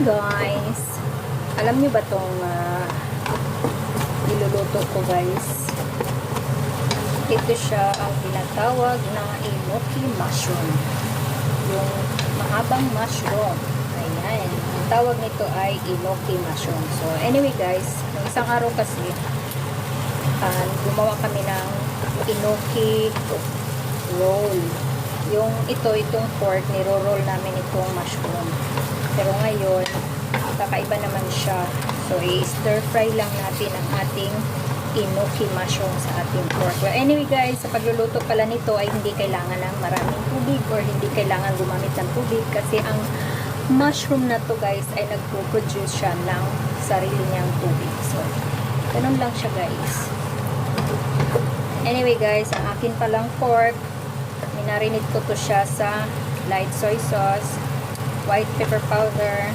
Guys, alam niyo ba tong niluluto ko guys? Ito siya ang tinatawag na enoki mushroom. Yung mahabang mushroom. Ayan. Ang tawag nito ay enoki mushroom. So, anyway guys, ng isang araw kasi, gumawa kami ng enoki roll. Itong pork, niro-roll namin itong mushroom. Pero ngayon, kakaiba naman siya. So, i-stir fry lang natin ang ating enoki mushroom sa ating pork. Well, anyway guys, sa pagluluto pala nito ay hindi kailangan ng maraming tubig or hindi kailangan gumamit ng tubig kasi ang mushroom na to guys ay nagpo-produce siya ng sarili niyang tubig. So, ganun lang siya guys. Anyway guys, ang akin palang pork, minarinate ko to siya sa light soy sauce, white pepper powder,